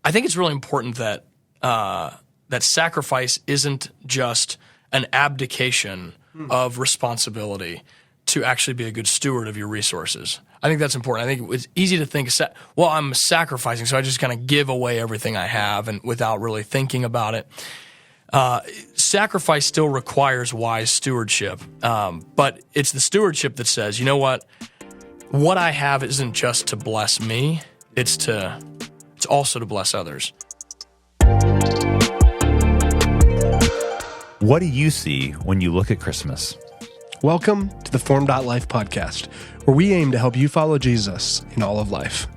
I think it's really important that that sacrifice isn't just an abdication of responsibility to actually be a good steward of your resources. I think that's important. I think it's easy to think, well, I'm sacrificing, so I just kind of give away everything I have and without really thinking about it. Sacrifice still requires wise stewardship, but it's the stewardship that says, you know what I have isn't just to bless me, it's also to bless others. What do you see when you look at Christmas? Welcome to the theFormed.life podcast, where we aim to help you follow Jesus in all of life.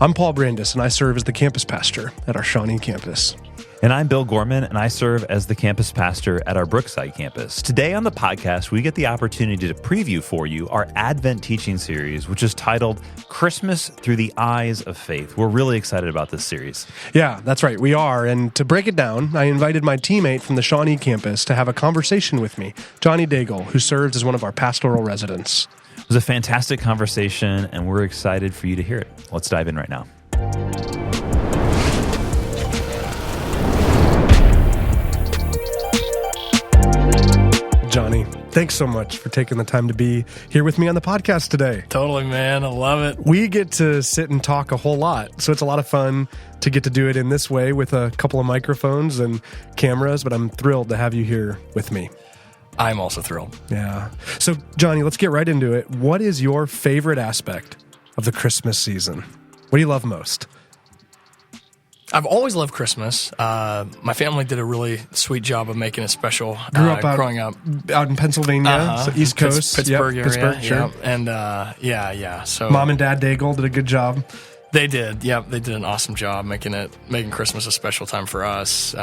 I'm Paul Brandis, and I serve as the campus pastor at our Shawnee campus. And I'm Bill Gorman, and I serve as the campus pastor at our Brookside campus. Today on the podcast, we get the opportunity to preview for you our Advent teaching series, which is titled Christmas Through the Eyes of Faith. We're really excited about this series. Yeah, that's right. We are. And to break it down, I invited my teammate from the Shawnee campus to have a conversation with me, Johnny Daigle, who serves as one of our pastoral residents. It was a fantastic conversation, and we're excited for you to hear it. Let's dive in right now. Johnny, thanks so much for taking the time to be here with me on the podcast today. Totally, man. I love it. We get to sit and talk a whole lot, so it's a lot of fun to get to do it in this way with a couple of microphones and cameras, but I'm thrilled to have you here with me. I'm also thrilled. Yeah. So, Johnny, let's get right into it. What is your favorite aspect of the Christmas season? What do you love most? I've always loved Christmas. My family did a really sweet job of making it special growing up. Out in Pennsylvania, so East Coast. Pittsburgh area. Pittsburgh, sure. Yep. And yeah. So Mom and Dad Daigle did a good job. They did. Yep. They did an awesome job making Christmas a special time for us.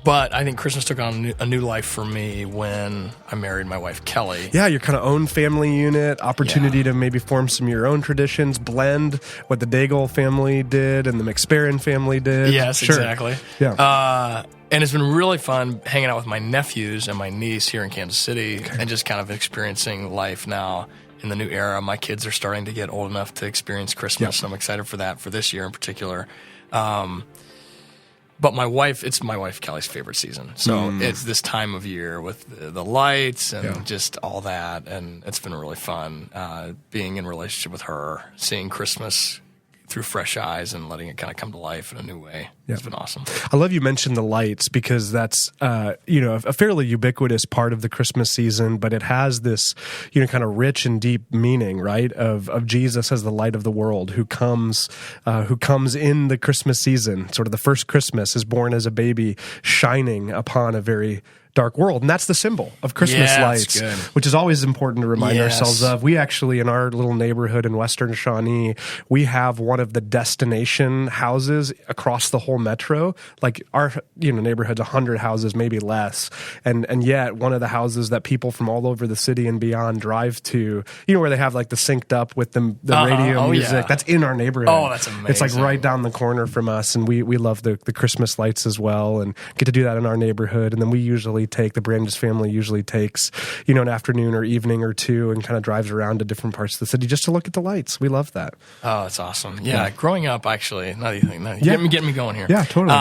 But I think Christmas took on a new life for me when I married my wife, Kelly. Yeah, your kind of own family unit, opportunity to maybe form some of your own traditions, blend what the Daigle family did and the McSparron family did. Yes, sure. Exactly. Yeah. And it's been really fun hanging out with my nephews and my niece here in Kansas City and just kind of experiencing life now in the new era. My kids are starting to get old enough to experience Christmas, so I'm excited for that for this year in particular. But it's my wife Kelly's favorite season. So it's this time of year with the lights and just all that. And it's been really fun being in relationship with her, seeing Christmas through fresh eyes and letting it kind of come to life in a new way. Yeah. It's been awesome. I love you mentioned the lights because that's, a fairly ubiquitous part of the Christmas season, but it has this, kind of rich and deep meaning, right? Of Jesus as the light of the world who comes in the Christmas season. Sort of the first Christmas is born as a baby shining upon a very dark world. And that's the symbol of Christmas lights, which is always important to remind ourselves of. We actually, in our little neighborhood in Western Shawnee, we have one of the destination houses across the whole metro. Like our, neighborhood's 100 houses, maybe less. And yet one of the houses that people from all over the city and beyond drive to, where they have like the synced up with the radio music. That's in our neighborhood. Oh, that's amazing. It's like right down the corner from us. And we love the Christmas lights as well and get to do that in our neighborhood. And then we usually the Brandis family usually takes, an afternoon or evening or two and kind of drives around to different parts of the city just to look at the lights. We love that. Oh, that's awesome. Yeah. Growing up, actually, getting me going here. Yeah, totally.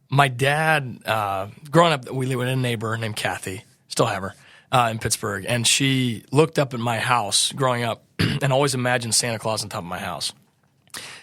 My dad, growing up, we lived with a neighbor named Kathy, still have her, in Pittsburgh. And she looked up at my house growing up and always imagined Santa Claus on top of my house.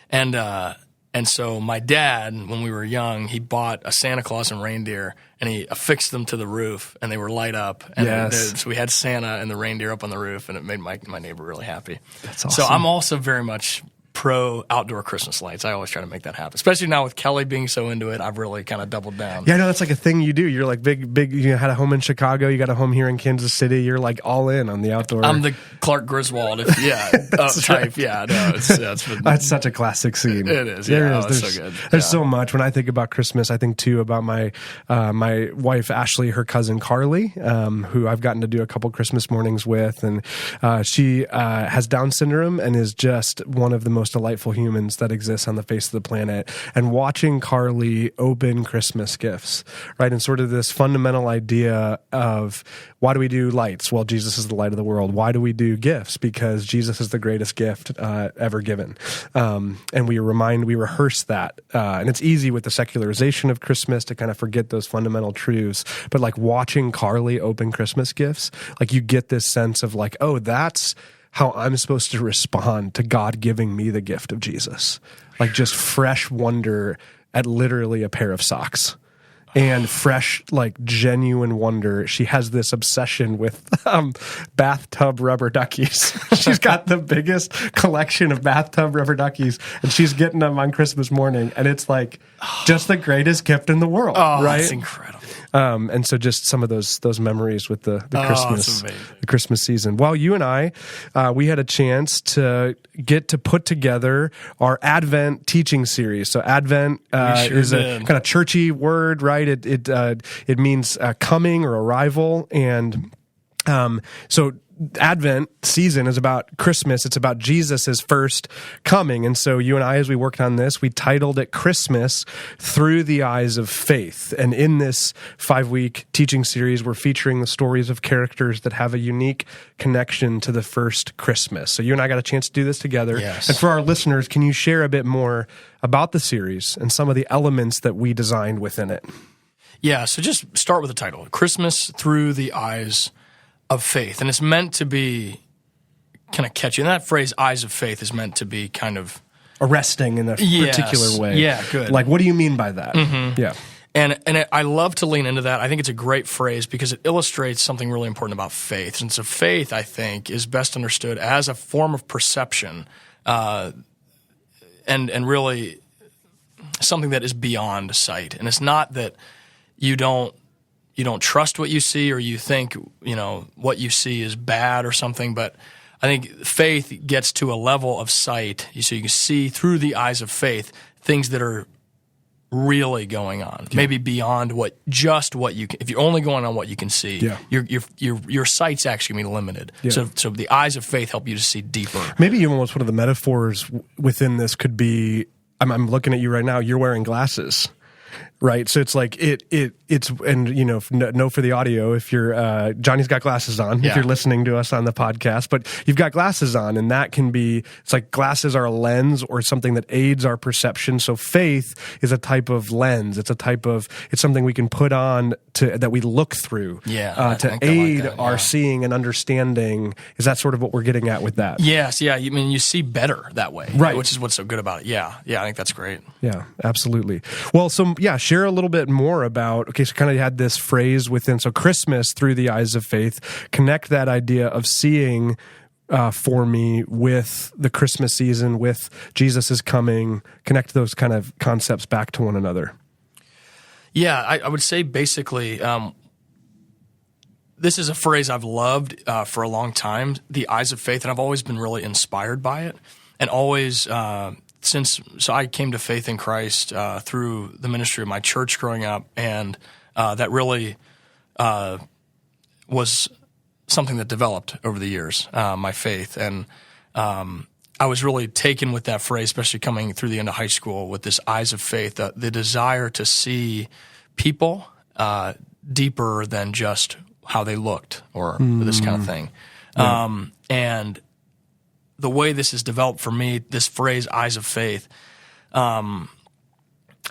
And so my dad, when we were young, he bought a Santa Claus and reindeer, and he affixed them to the roof, and they were light up. And so we had Santa and the reindeer up on the roof, and it made my neighbor really happy. That's awesome. So I'm also very much pro outdoor Christmas lights. I always try to make that happen, especially now with Kelly being so into it. I've really kind of doubled down. Yeah, no, that's like a thing you do. You're like big. You had a home in Chicago. You got a home here in Kansas City. You're like all in on the outdoor. I'm the Clark Griswold, type. Right. Yeah, no, it's been, that's such a classic scene. It is. Yeah, it's so good. There's so much. When I think about Christmas, I think too about my wife Ashley, her cousin Carly, who I've gotten to do a couple Christmas mornings with, and she has Down syndrome and is just one of the most most delightful humans that exist on the face of the planet, and watching Carly open Christmas gifts, right? And sort of this fundamental idea of, why do we do lights? Well, Jesus is the light of the world. Why do we do gifts? Because Jesus is the greatest gift ever given. And we rehearse that. And it's easy with the secularization of Christmas to kind of forget those fundamental truths. But like watching Carly open Christmas gifts, like you get this sense of like, oh, that's how I'm supposed to respond to God giving me the gift of Jesus. Like just fresh wonder at literally a pair of socks. And fresh, like genuine wonder. She has this obsession with bathtub rubber duckies. She's got the biggest collection of bathtub rubber duckies, and she's getting them on Christmas morning. And it's like just the greatest gift in the world, right? That's incredible. And so just some of those memories with the Christmas season. Well, you and I, we had a chance to get to put together our Advent teaching series. So Advent is a kind of churchy word, right? It means coming or arrival, and so Advent season is about Christmas. It's about Jesus' first coming. And so you and I, as we worked on this, we titled it Christmas Through the Eyes of Faith. And in this 5-week teaching series, we're featuring the stories of characters that have a unique connection to the first Christmas. So you and I got a chance to do this together. Yes. And for our listeners, can you share a bit more about the series and some of the elements that we designed within it? Yeah, so just start with the title, Christmas Through the Eyes of Faith. And it's meant to be kind of catchy. And that phrase, eyes of faith, is meant to be kind of arresting in a particular way. Yeah, good. Like, what do you mean by that? Mm-hmm. Yeah. And I love to lean into that. I think it's a great phrase because it illustrates something really important about faith. And so faith, I think, is best understood as a form of perception and really something that is beyond sight. And it's not that you don't trust what you see, or you think, what you see is bad or something, but I think faith gets to a level of sight, so you can see through the eyes of faith things that are really going on, maybe beyond what you can. If you're only going on what you can see, your sight's actually going to be limited. Yeah. So the eyes of faith help you to see deeper. Maybe even almost one of the metaphors within this could be, I'm looking at you right now, you're wearing glasses. Right, so it's like it's and no for the audio, if you're Johnny's got glasses on, if you're listening to us on the podcast, but you've got glasses on, and that can be, it's like glasses are a lens or something that aids our perception. So faith is a type of lens. It's something we can put on that we look through to aid our seeing and understanding. Is that sort of what we're getting at with that? Yes, yeah. I mean, you see better that way, right? Which is what's so good about it. Yeah, I think that's great. Yeah, absolutely. Well, so share a little bit more about, so kind of had this phrase within, so Christmas Through the Eyes of Faith, connect that idea of seeing for me with the Christmas season, with Jesus is coming, connect those kind of concepts back to one another. Yeah, I would say basically, this is a phrase I've loved for a long time, the eyes of faith, and I've always been really inspired by it, and always so I came to faith in Christ through the ministry of my church growing up, and that really was something that developed over the years, my faith. And I was really taken with that phrase, especially coming through the end of high school, with this eyes of faith, the desire to see people deeper than just how they looked or this kind of thing. Yeah. And the way this has developed for me, this phrase, eyes of faith, I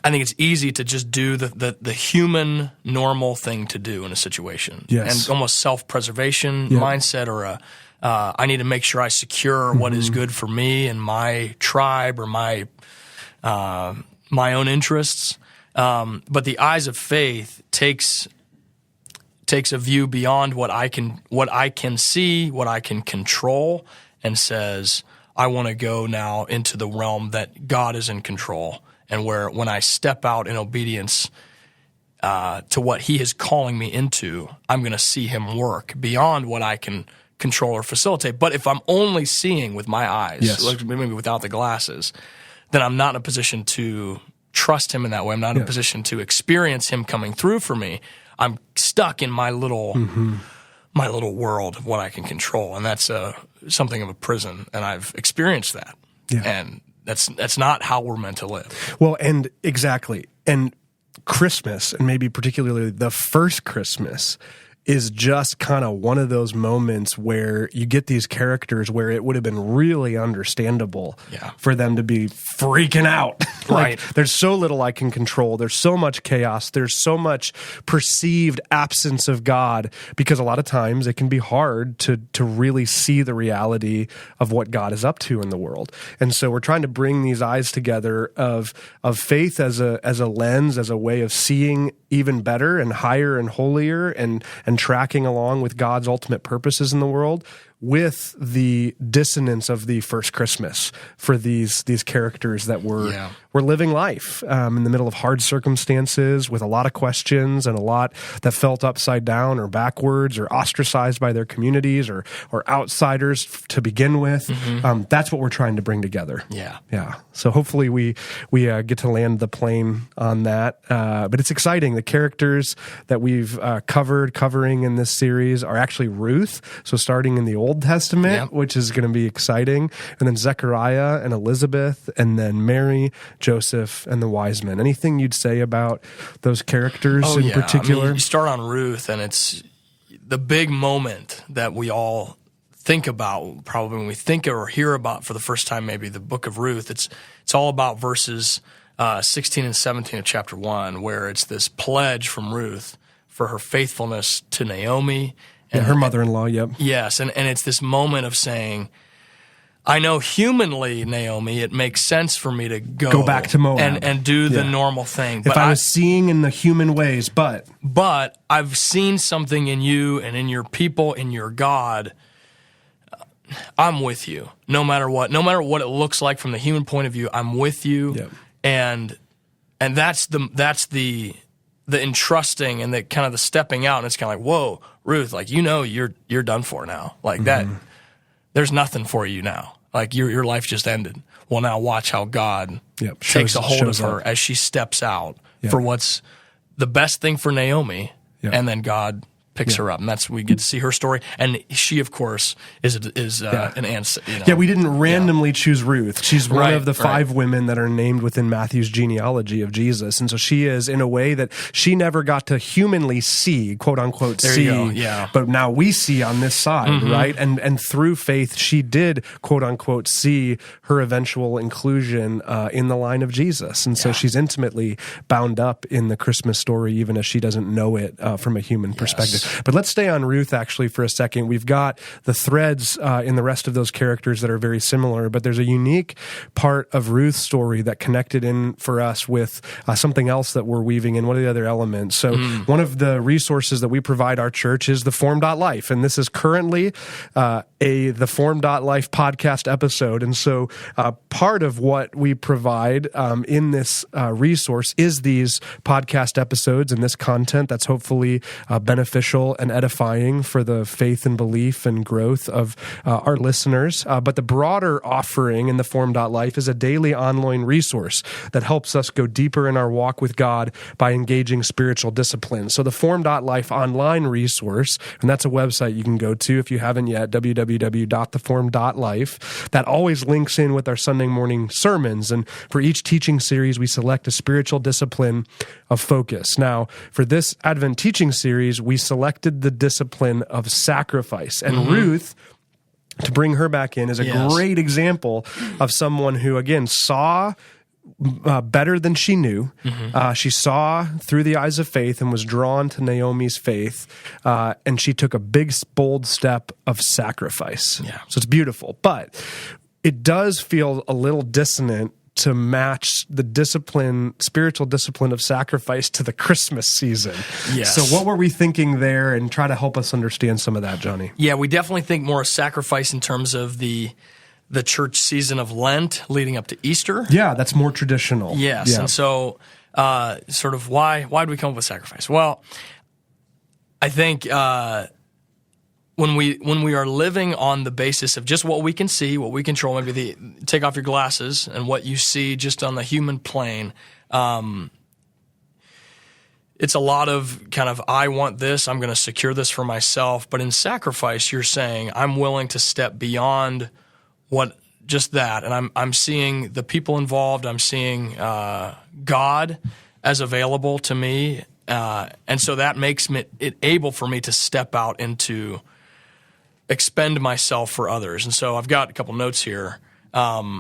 think it's easy to just do the human, normal thing to do in a situation. Yes. And almost self-preservation mindset, or I need to make sure I secure what is good for me and my tribe or my own interests. But the eyes of faith takes a view beyond what I can see, what I can control, and says, I want to go now into the realm that God is in control, and where when I step out in obedience to what He is calling me into, I'm going to see Him work beyond what I can control or facilitate. But if I'm only seeing with my eyes, like maybe without the glasses, then I'm not in a position to trust Him in that way. I'm not in a position to experience Him coming through for me. I'm stuck in my little world of what I can control, and that's something of a prison, and I've experienced that. Yeah. And that's not how we're meant to live. Well, and exactly. And Christmas, and maybe particularly the first Christmas, is just kind of one of those moments where you get these characters where it would have been really understandable for them to be freaking out. Right. There's so little I can control. There's so much chaos. There's so much perceived absence of God, because a lot of times it can be hard to really see the reality of what God is up to in the world. And so we're trying to bring these eyes together of faith as a lens, as a way of seeing even better and higher and holier and tracking along with God's ultimate purposes in the world, with the dissonance of the first Christmas for these characters that were living life in the middle of hard circumstances, with a lot of questions and a lot that felt upside down or backwards or ostracized by their communities or outsiders to begin with. That's what we're trying to bring together. Yeah. So hopefully we get to land the plane on that. But it's exciting. The characters that we've covering in this series are actually Ruth. So starting in the Old Testament, which is going to be exciting, and then Zechariah and Elizabeth, and then Mary, Joseph, and the wise men. Anything you'd say about those characters in particular? I mean, you start on Ruth, and it's the big moment that we all think about probably when we think or hear about for the first time maybe the book of Ruth. It's all about verses 16 and 17 of chapter 1, where it's this pledge from Ruth for her faithfulness to Naomi. And her mother-in-law, Yes, and it's this moment of saying, I know humanly, Naomi, it makes sense for me to go back to Moab and do the normal thing. If I was seeing in the human ways, but I've seen something in you and in your people, in your God. I'm with you, no matter what it looks like from the human point of view. I'm with you, and that's the entrusting and the kind of the stepping out, and it's kind of like, whoa, Ruth, like, you're done for now, like that. There's nothing for you now. Like your life just ended. Well, now watch how God takes a hold of her as she steps out for what's the best thing for Naomi, and then God picks her up, and we get to see her story. And she, of course, is an answer. We didn't randomly choose Ruth. She's one of the 5 women that are named within Matthew's genealogy of Jesus, and so she is in a way that she never got to humanly see, quote unquote, but now we see on this side, right? And through faith, she did, quote unquote, see her eventual inclusion in the line of Jesus, and so she's intimately bound up in the Christmas story, even as she doesn't know it from a human perspective. But let's stay on Ruth actually for a second. We've got the threads in the rest of those characters that are very similar, but there's a unique part of Ruth's story that connected in for us with something else that we're weaving in. One of the other elements. So one of the resources that we provide our church is theFormed.life, and this is currently a theFormed.life podcast episode. And so part of what we provide in this resource is these podcast episodes and this content that's hopefully beneficial and edifying for the faith and belief and growth of our listeners. But the broader offering in theFormed.life is a daily online resource that helps us go deeper in our walk with God by engaging spiritual disciplines. So the Formed.life online resource, and that's a website you can go to if you haven't yet, www.theformed.life. That always links in with our Sunday morning sermons. And for each teaching series, we select a spiritual discipline of focus. Now, for this Advent teaching series, we selected the discipline of sacrifice. And Ruth, to bring her back in, is a great example of someone who, again, saw better than she knew. She saw through the eyes of faith and was drawn to Naomi's faith, and she took a big, bold step of sacrifice. So it's beautiful. But it does feel a little dissonant to match the spiritual discipline of sacrifice to the Christmas season. So what were we thinking there, and try to help us understand some of that, Johnny? Yeah, we definitely think more of sacrifice in terms of the church season of Lent leading up to Easter. Yeah, that's more traditional. Yes, and so sort of why did we come up with sacrifice? Well, I think when we are living on the basis of just what we can see, what we control, maybe take off your glasses and what you see just on the human plane, it's a lot of kind of, I want this, I'm going to secure this for myself. But in sacrifice, you're saying, I'm willing to step beyond what just that, and I'm seeing the people involved. I'm seeing God as available to me, and so that makes it able for me to step out and to expend myself for others. And so I've got a couple notes here. I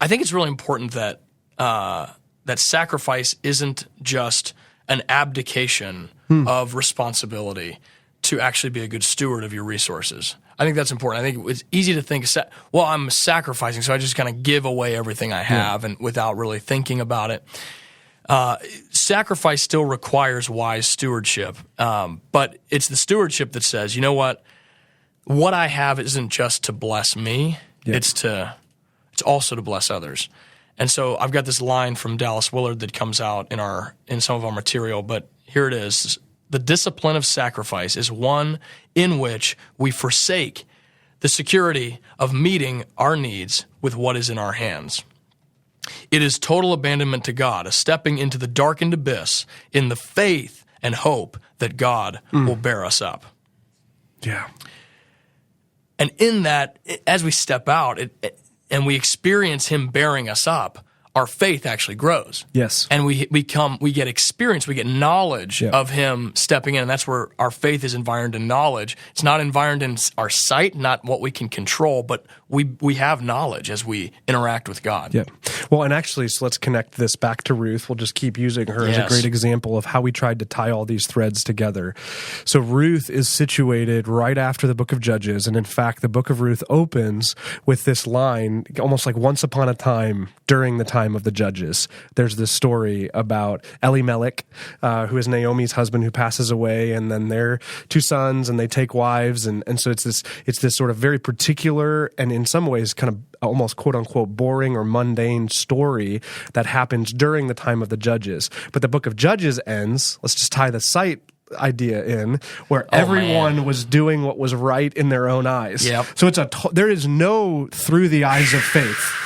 think it's really important that that sacrifice isn't just an abdication of responsibility to actually be a good steward of your resources. I think that's important. I think it's easy to think, well, I'm sacrificing, so I just kind of give away everything I have and without really thinking about it. Sacrifice still requires wise stewardship, but it's the stewardship that says, you know what I have isn't just to bless me, it's also to bless others. And so I've got this line from Dallas Willard that comes out in some of our material, but here it is. The discipline of sacrifice is one in which we forsake the security of meeting our needs with what is in our hands. It is total abandonment to God, a stepping into the darkened abyss in the faith and hope that God will bear us up. Yeah. And in that, as we step out and we experience Him bearing us up, our faith actually grows. Yes. And we get experience, we get knowledge of Him stepping in, and that's where our faith is environed in knowledge. It's not environed in our sight, not what we can control, but we have knowledge as we interact with God. Yeah. Well, and actually, so let's connect this back to Ruth. We'll just keep using her as a great example of how we tried to tie all these threads together. So Ruth is situated right after the book of Judges, and in fact, the book of Ruth opens with this line, almost like once upon a time during the time of the Judges. There's this story about Elimelech, who is Naomi's husband, who passes away, and then their two sons, and they take wives, and so it's this sort of very particular and in some ways kind of almost quote unquote boring or mundane story that happens during the time of the Judges. But the book of Judges ends, let's just tie the sight idea in, where everyone was doing what was right in their own eyes. Yep. So there is no through the eyes of faith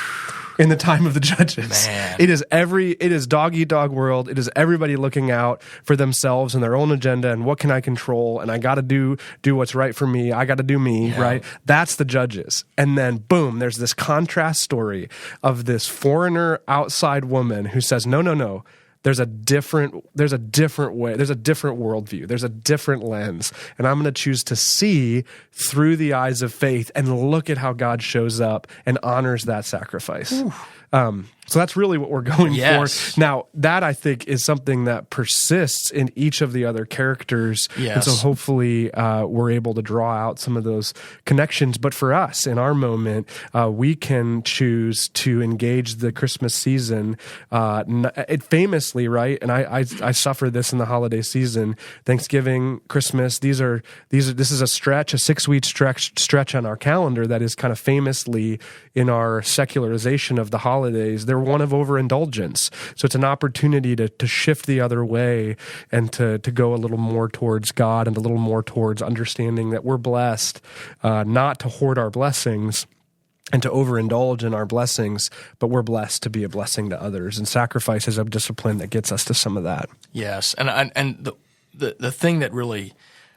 in the time of the Judges. Man. It is dog eat dog world. It is everybody looking out for themselves and their own agenda and what can I control, and I got to do what's right for me. I got to do me, right? That's the Judges. And then boom, there's this contrast story of this foreigner outside woman who says, no. There's a different way. There's a different worldview. There's a different lens. And I'm going to choose to see through the eyes of faith and look at how God shows up and honors that sacrifice. So that's really what we're going for. Now, that I think is something that persists in each of the other characters. Yes. And so hopefully we're able to draw out some of those connections. But for us, in our moment, we can choose to engage the Christmas season. It famously, right? And I suffer this in the holiday season. Thanksgiving, Christmas, this is a 6-week stretch on our calendar that is kind of famously in our secularization of the holidays. They're one of overindulgence. So it's an opportunity to shift the other way and to go a little more towards God and a little more towards understanding that we're blessed, not to hoard our blessings and to overindulge in our blessings, but we're blessed to be a blessing to others. And sacrifice is a discipline that gets us to some of that. Yes. And the thing that really,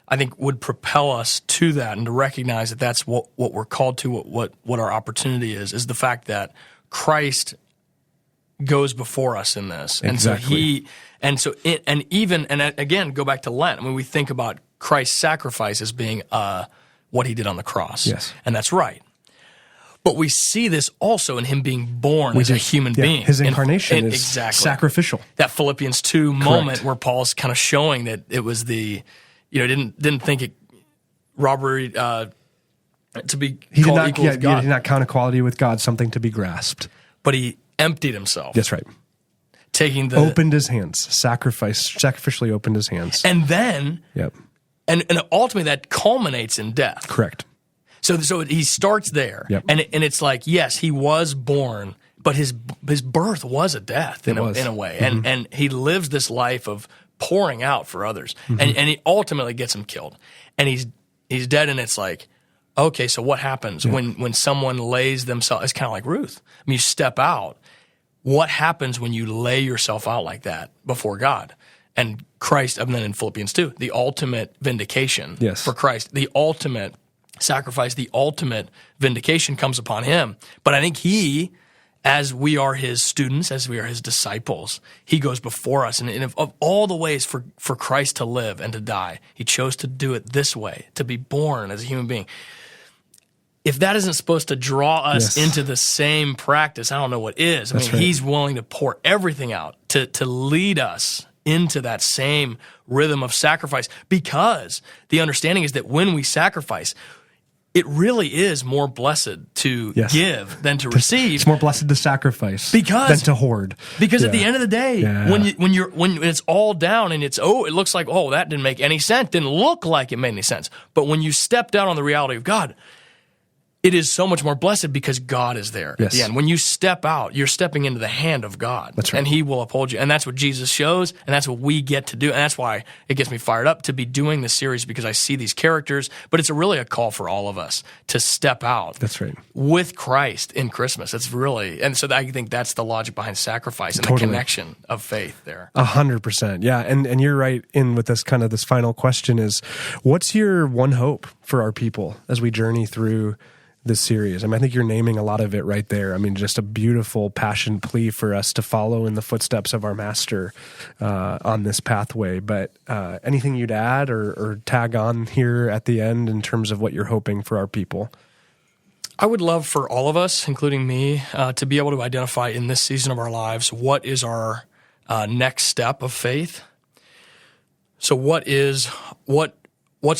I think, would propel us to that and to recognize that that's what we're called to, what our opportunity is the fact that Christ goes before us in this. Exactly. And again, go back to Lent. I mean, we think about Christ's sacrifice as being what He did on the cross. Yes. And that's right. But we see this also in Him being born as a human being. His incarnation is sacrificial. That Philippians 2 moment where Paul's kind of showing that it was didn't think it robbery to be called equal with God. He did not count equality with God something to be grasped. But He emptied Himself. That's right. Opened His hands, sacrificially opened His hands. And then, and ultimately that culminates in death. Correct. So He starts there. Yep. And it's like, yes, He was born, but His birth was a death in a way. Mm-hmm. And He lives this life of pouring out for others. Mm-hmm. And He ultimately gets Him killed. And He's dead, and it's like, okay, so what happens when someone lays themselves? It's kind of like Ruth. I mean, you step out. What happens when you lay yourself out like that before God? And Christ, and then in Philippians 2, the ultimate vindication for Christ, the ultimate sacrifice, the ultimate vindication comes upon him. But I think he, as we are his students, as we are his disciples, he goes before us. And of all the ways for Christ to live and to die, he chose to do it this way, to be born as a human being. If that isn't supposed to draw us into the same practice, I don't know what is. I mean, he's willing to pour everything out to lead us into that same rhythm of sacrifice, because the understanding is that when we sacrifice, it really is more blessed to give than to receive. It's more blessed to sacrifice than to hoard. Because at the end of the day, when it's all down and it looks like, that didn't make any sense, didn't look like it made any sense. But when you stepped out on the reality of God, it is so much more blessed because God is there at the end. When you step out, you're stepping into the hand of God. That's right. And he will uphold you. And that's what Jesus shows, and that's what we get to do. And that's why it gets me fired up to be doing this series, because I see these characters, but it's really a call for all of us to step out. That's right. With Christ in Christmas. It's really, and so I think that's the logic behind sacrifice and the connection of faith there. 100%. Yeah. And you're right in with this kind of this final question is, what's your one hope for our people as we journey through this series? I mean, I think you're naming a lot of it right there. I mean, just a beautiful passion plea for us to follow in the footsteps of our master on this pathway. But anything you'd add or tag on here at the end in terms of what you're hoping for our people? I would love for all of us, including me, to be able to identify in this season of our lives what is our next step of faith. So what's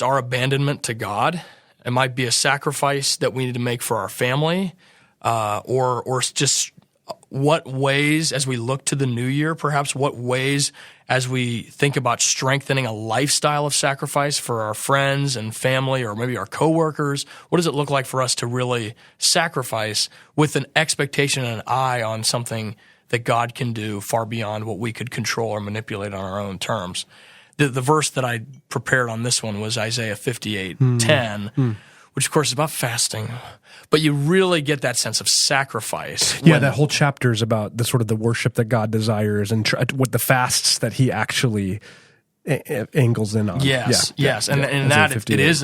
our abandonment to God? It might be a sacrifice that we need to make for our family, or just what ways, as we look to the new year, perhaps what ways, as we think about strengthening a lifestyle of sacrifice for our friends and family, or maybe our coworkers, what does it look like for us to really sacrifice with an expectation and an eye on something that God can do far beyond what we could control or manipulate on our own terms? The verse that I prepared on this one was Isaiah 58:10, which of course is about fasting, but you really get that sense of sacrifice. Yeah, that whole chapter is about the sort of the worship that God desires and what the fasts that he actually angles in on. Yes. And that it is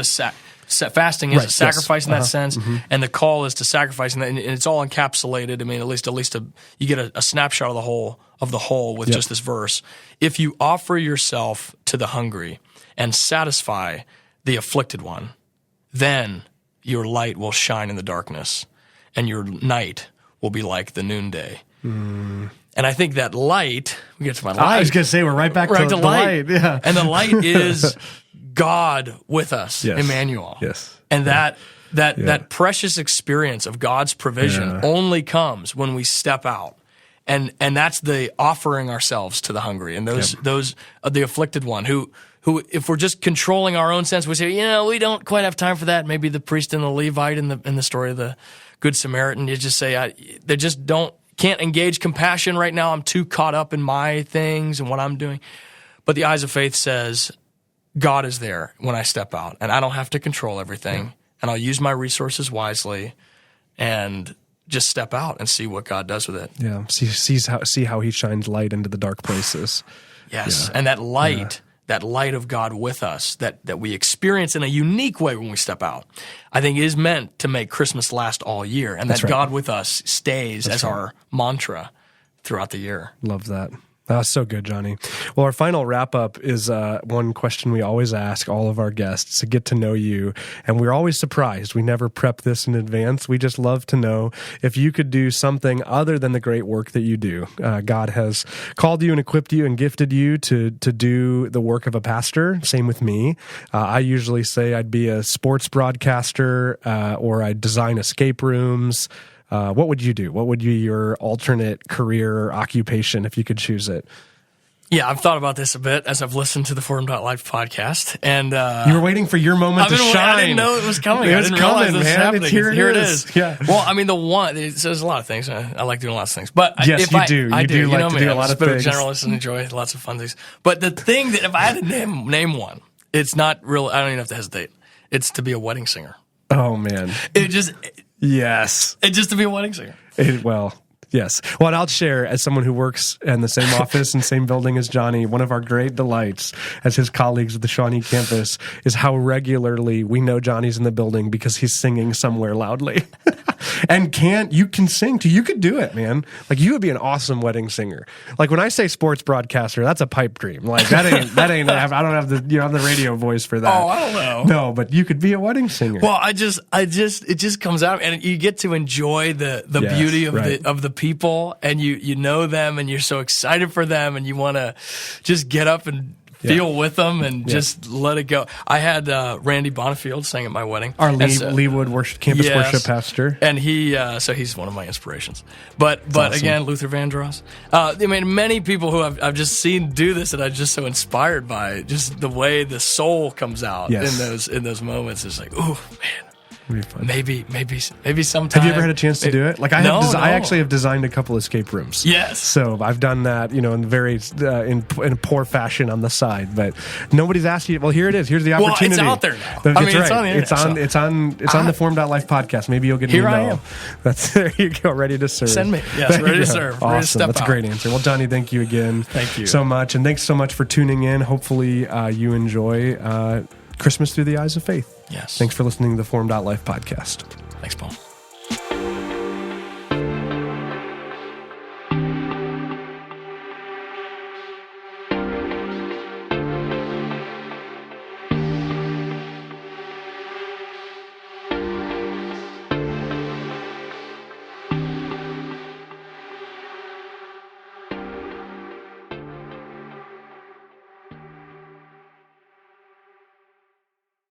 fasting is a sacrifice in that sense, and the call is to sacrifice, and it's all encapsulated. I mean, at least you get a snapshot of the whole with just this verse. If you offer yourself to the hungry and satisfy the afflicted one, then your light will shine in the darkness, and your night will be like the noonday. And I think that light, we get to my light. I was going to say, we're right back to the light. Yeah. And the light is God with us, Emmanuel. Yes. And that precious experience of God's provision only comes when we step out. And that's the offering ourselves to the hungry and those the afflicted one who if we're just controlling our own sense, we say, we don't quite have time for that. Maybe the priest and the Levite in the story of the Good Samaritan, you just say, they just can't engage compassion right now. I'm too caught up in my things and what I'm doing. But the eyes of faith says, God is there when I step out, and I don't have to control everything, and I'll use my resources wisely and just step out and see what God does with it. Yeah, see how he shines light into the dark places. Yes, and that light of God with us that we experience in a unique way when we step out, I think is meant to make Christmas last all year, and that God with us stays as our mantra throughout the year. Love that. That's so good, Johnny. Well, our final wrap-up is one question we always ask all of our guests to get to know you, and we're always surprised. We never prep this in advance. We just love to know if you could do something other than the great work that you do. God has called you and equipped you and gifted you to do the work of a pastor. Same with me. I usually say I'd be a sports broadcaster or I'd design escape rooms. What would you do? What would be your alternate career or occupation if you could choose it? Yeah, I've thought about this a bit as I've listened to the theFormed.life podcast. And you were waiting for your moment to shine. I didn't know it was coming. I didn't realize this was happening. Here it is. Yeah. Well, I mean, there's a lot of things. I like doing lots of things. But yes, you do. I do like to do a lot of things. I'm a bit of a generalist and enjoy lots of fun things. But the thing that if I had to name one, it's not real. I don't even have to hesitate. It's to be a wedding singer. Oh, man. Yes. It's It's just to be a wedding singer. Yes. Well, and I'll share, as someone who works in the same office and same building as Johnny, one of our great delights as his colleagues at the Shawnee campus is how regularly we know Johnny's in the building because he's singing somewhere loudly. And you can sing too. You could do it, man. Like, you would be an awesome wedding singer. Like, when I say sports broadcaster, that's a pipe dream. Like, that ain't, I don't have the radio voice for that. Oh, I don't know. No, but you could be a wedding singer. Well, it just comes out, and you get to enjoy the beauty of the people, and you know them, and you're so excited for them, and you want to just get up and feel with them and just let it go. I had Randy Bonifield sang at my wedding. Our Leewood campus worship pastor. And so he's one of my inspirations. But awesome. Again, Luther Vandross. I mean, many people who I've just seen do this, and I'm just so inspired by just the way the soul comes out in those moments. It's like, ooh, man. Maybe sometime. Have you ever had a chance to do it? Like, I actually have designed a couple escape rooms. Yes. So I've done that, in very in poor fashion on the side, but nobody's asked you. Well, here it is. Here's the opportunity. Well, it's out there now. That's right. It's on the internet. It's on the theFormed.life podcast. Maybe you'll get an email. Here I am. There you go. Ready to serve. Send me. Yes, ready to serve. Awesome. Ready to step That's a great answer. Well, Johnny, thank you again. Thank you so much, and thanks so much for tuning in. Hopefully, you enjoy Christmas through the eyes of faith. Yes. Thanks for listening to the theFormed.life podcast. Thanks, Paul.